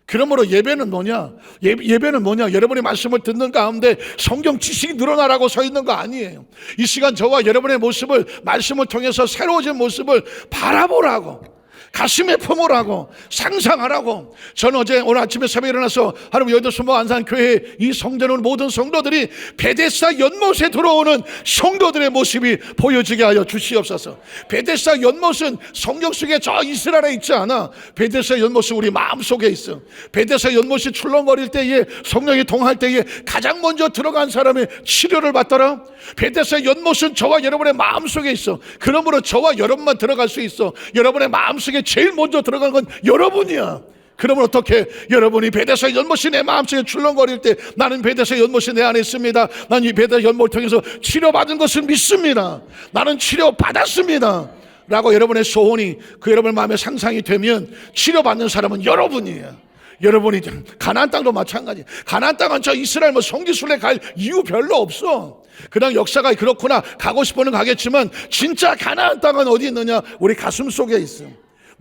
그러므로 예배는 뭐냐? 예배는 뭐냐? 여러분이 말씀을 듣는 가운데 성경 지식이 늘어나라고 서 있는 거 아니에요. 이 시간 저와 여러분의 모습을 말씀을 통해서 새로워진 모습을 바라보라고, 가슴에 품으라고, 상상하라고. 저는 오늘 아침에 새벽에 일어나서 하나님 여의도 안산교회 이 성전을 모든 성도들이 베데스다 연못에 들어오는 성도들의 모습이 보여지게 하여 주시옵소서. 베데스다 연못은 성경 속에 저 이스라엘에 있지 않아. 베데스다 연못은 우리 마음속에 있어. 베데스다 연못이 출렁거릴 때에, 성령이 동할 때에 가장 먼저 들어간 사람이 치료를 받더라. 베데스다 연못은 저와 여러분의 마음속에 있어. 그러므로 저와 여러분만 들어갈 수 있어. 여러분의 마음속에 제일 먼저 들어간 건 여러분이야. 그러면 어떻게? 여러분이 베데스다 연못이 내 마음속에 출렁거릴 때 나는 베데스다 연못이 내 안에 있습니다. 나는 이 베데스다 연못을 통해서 치료받은 것을 믿습니다. 나는 치료받았습니다 라고 여러분의 소원이 그 여러분의 마음에 상상이 되면 치료받는 사람은 여러분이에요. 여러분이 가나안 땅도 마찬가지. 가나안 땅은 저 이스라엘 성지순례 갈 이유 별로 없어. 그냥 역사가 그렇구나, 가고 싶으면 가겠지만 진짜 가나안 땅은 어디 있느냐? 우리 가슴 속에 있어.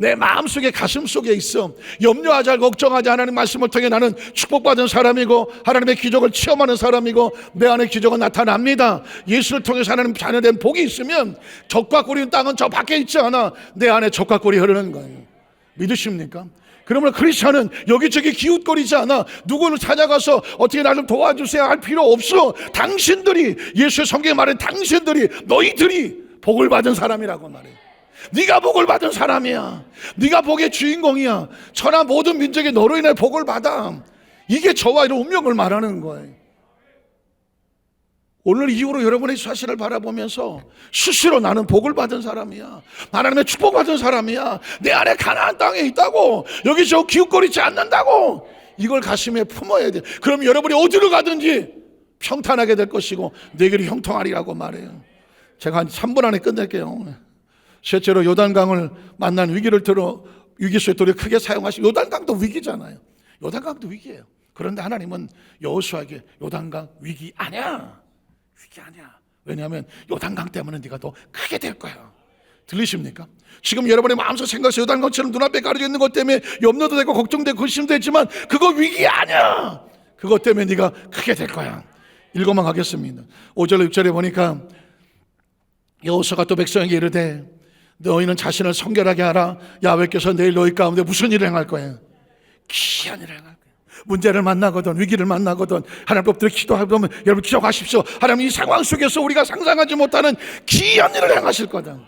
내 마음속에, 가슴 속에 있어. 염려하지, 걱정하지. 하나님 말씀을 통해 나는 축복받은 사람이고 하나님의 기적을 체험하는 사람이고 내 안에 기적은 나타납니다. 예수를 통해서 하나님 자녀된 복이 있으면 적과 꿀인 땅은 저 밖에 있지 않아. 내 안에 적과 꿀이 흐르는 거예요. 믿으십니까? 그러면 크리스천은 여기저기 기웃거리지 않아. 누구를 찾아가서 어떻게 나를 도와주세요 할 필요 없어. 당신들이, 예수의 성경에 말해 당신들이, 너희들이 복을 받은 사람이라고 말해. 네가 복을 받은 사람이야. 네가 복의 주인공이야. 천하 모든 민족이 너로 인해 복을 받아. 이게 저와 이런 운명을 말하는 거예요. 오늘 이후로 여러분의 사실을 바라보면서 스스로 나는 복을 받은 사람이야. 하나님의 축복받은 사람이야. 내 안에 가나안 땅에 있다고. 여기서 기웃거리지 않는다고. 이걸 가슴에 품어야 돼. 그럼 여러분이 어디로 가든지 평탄하게 될 것이고 내 길이 형통하리라고 말해요. 제가 한 3분 안에 끝낼게요. 실제로 요단강을 만난 위기를 들어 위기 속에 도리 크게 사용하시고, 요단강도 위기잖아요. 요단강도 위기예요. 그런데 하나님은 여호수아에게 요단강 위기 아니야. 위기 아니야. 왜냐하면 요단강 때문에 네가 더 크게 될 거야. 들리십니까? 지금 여러분의 마음속 생각에서 요단강처럼 눈앞에 가려져 있는 것 때문에 염려도 되고 걱정되고 근심도 했지만 그거 위기 아니야. 그것 때문에 네가 크게 될 거야. 읽어만 가겠습니다. 5절 6절에 보니까 여호수아가 또 백성에게 이르되 너희는 자신을 성결하게 하라. 야훼께서 내일 너희 가운데 무슨 일을 행할 거야? 귀한 일을 행할 거야. 문제를 만나거든, 위기를 만나거든 하나님 앞에 기도하면 여러분 기억하십시오. 하나님 이 상황 속에서 우리가 상상하지 못하는 귀한 일을 행하실 거다.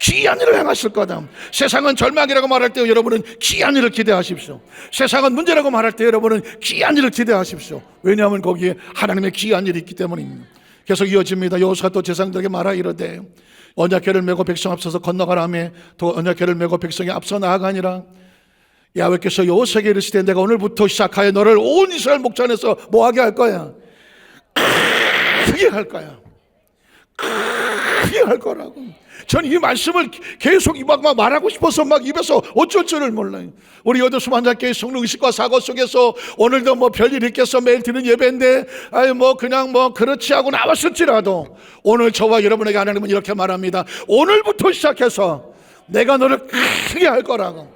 귀한 일을 행하실 거다. 세상은 절망이라고 말할 때 여러분은 귀한 일을 기대하십시오. 세상은 문제라고 말할 때 여러분은 귀한 일을 기대하십시오. 왜냐하면 거기에 하나님의 귀한 일이 있기 때문입니다. 계속 이어집니다. 여호수아가 또 제사장들에게 말하 이르되 언약궤를 메고 백성 앞서서 건너가라며 또 언약궤를 메고 백성이 앞서 나아가니라. 야훼께서 여호수아에게 이르시되 내가 오늘부터 시작하여 너를 온 이스라엘 목전에서 뭐하게 할 거야? 크게 할 거야. 크게 할 거라고. 전 이 말씀을 계속 막 말하고 싶어서 막 입에서 어쩔 줄을 몰라요. 우리 여도 수만자교회 성령 의식과 사고 속에서 오늘도 뭐 별일 있겠어 매일 드는 예배인데 그냥 그렇지 하고 나왔을지라도 오늘 저와 여러분에게 하나님은 이렇게 말합니다. 오늘부터 시작해서 내가 너를 크게 할 거라고.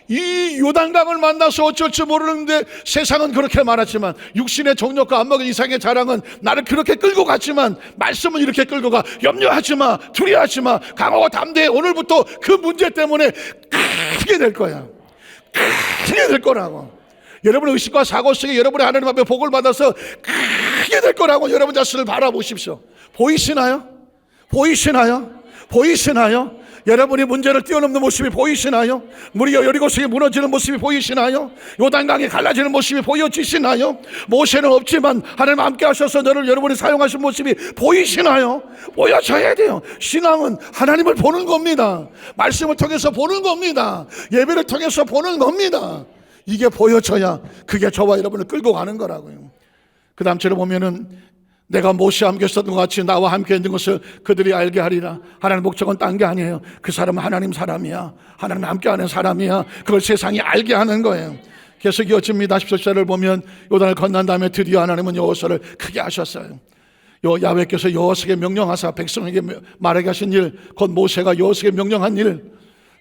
이 요단강을 만나서 어쩔 줄 모르는데 세상은 그렇게 말하지만, 육신의 정욕과 안목의 이상의 자랑은 나를 그렇게 끌고 갔지만, 말씀은 이렇게 끌고 가. 염려하지 마, 두려워하지 마, 강하고 담대해. 오늘부터 그 문제 때문에 크게 될 거야. 크게 될 거라고. 여러분의 의식과 사고 속에 여러분의 하나님 앞에 복을 받아서 크게 될 거라고 여러분 자신을 바라보십시오. 보이시나요? 보이시나요? 보이시나요? 여러분이 문제를 뛰어넘는 모습이 보이시나요? 물이 여리고성이 무너지는 모습이 보이시나요? 요단강이 갈라지는 모습이 보여지시나요? 모세는 없지만 하나님 함께 하셔서 너를 여러분이 사용하신 모습이 보이시나요? 보여져야 돼요. 신앙은 하나님을 보는 겁니다. 말씀을 통해서 보는 겁니다. 예배를 통해서 보는 겁니다. 이게 보여져야 그게 저와 여러분을 끌고 가는 거라고요. 그 다음 절에 보면은 내가 모세와 함께 있었던 것 같이 나와 함께 있는 것을 그들이 알게 하리라. 하나님 목적은 딴 게 아니에요. 그 사람은 하나님 사람이야. 하나님 함께 하는 사람이야. 그걸 세상이 알게 하는 거예요. 계속 이어집니다. 17절을 보면 요단을 건넌 다음에 드디어 하나님은 여호수아를 크게 하셨어요. 야훼께서 여호수아에게 명령하사 백성에게 말하게 하신 일, 곧 모세가 여호수아에게 명령한 일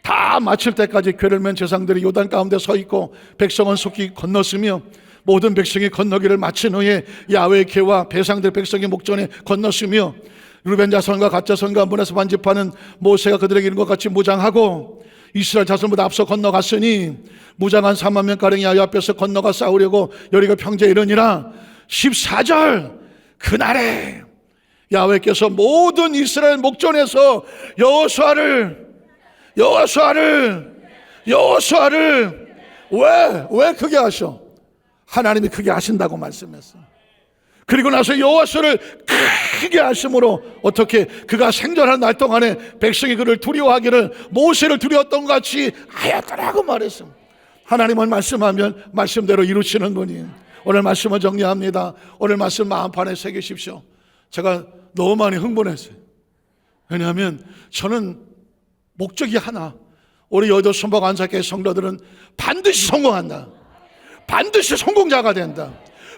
다 마칠 때까지 궤를 맨 제사장들이 요단 가운데 서 있고 백성은 속히 건넜으며, 모든 백성이 건너기를 마친 후에 야훼의 궤와 배상들 백성의 목전에 건넜으며, 루벤 자손과 갓 자손과 문하세 반집하는 모세가 그들에게 이런 것 같이 무장하고 이스라엘 자손보다 앞서 건너갔으니 무장한 3만 명가량이 야훼 앞에서 건너가 싸우려고 여리고 평지에 이르니라. 14절 그날에 야훼께서 모든 이스라엘 목전에서 여호수아를 왜 크게 하셔? 하나님이 크게 하신다고 말씀했어. 그리고 나서 여호수아를 크게 하심으로 어떻게 그가 생존한 날 동안에 백성이 그를 두려워하기를 모세를 두려웠던 것 같이 하였더라고 말했습니다. 하나님은 말씀하면 말씀대로 이루시는 분이에요. 오늘 말씀을 정리합니다. 오늘 말씀 마음판에 새기십시오. 제가 너무 많이 흥분했어요. 왜냐하면 저는 목적이 하나, 우리 여의도 순복 안사교회 성도들은 반드시 성공한다. 반드시 성공자가 된다.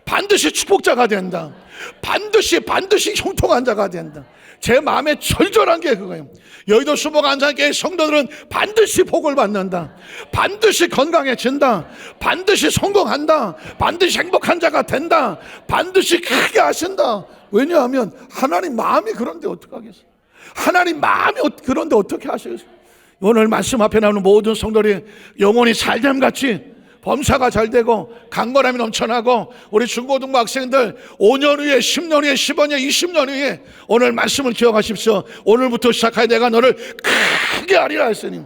반드시 축복자가 된다. 반드시 형통한 자가 된다. 제 마음에 절절한 게 그거예요. 여의도 순복 안사교회 성도들은 반드시 복을 받는다. 반드시 건강해진다. 반드시 성공한다. 반드시 행복한 자가 된다. 반드시 크게 하신다. 왜냐하면 하나님 마음이 그런데 어떡하겠어요? 하나님 마음이 그런데 어떻게 하시겠어요? 오늘 말씀 앞에 나오는 모든 성도들이 영혼이 잘됨 같이 범사가 잘 되고 강건함이 넘쳐나고, 우리 중고등부 학생들 5년 후에 10년 후에 15년 20년 후에 오늘 말씀을 기억하십시오. 오늘부터 시작하여 내가 너를 크게 하리라 했으니,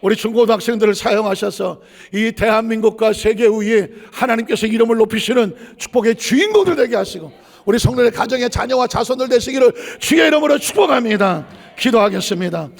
우리 중고등 학생들을 사용하셔서 이 대한민국과 세계 위에 하나님께서 이름을 높이시는 축복의 주인공들 되게 하시고, 우리 성도의 가정의 자녀와 자손들 되시기를 주의 이름으로 축복합니다. 기도하겠습니다.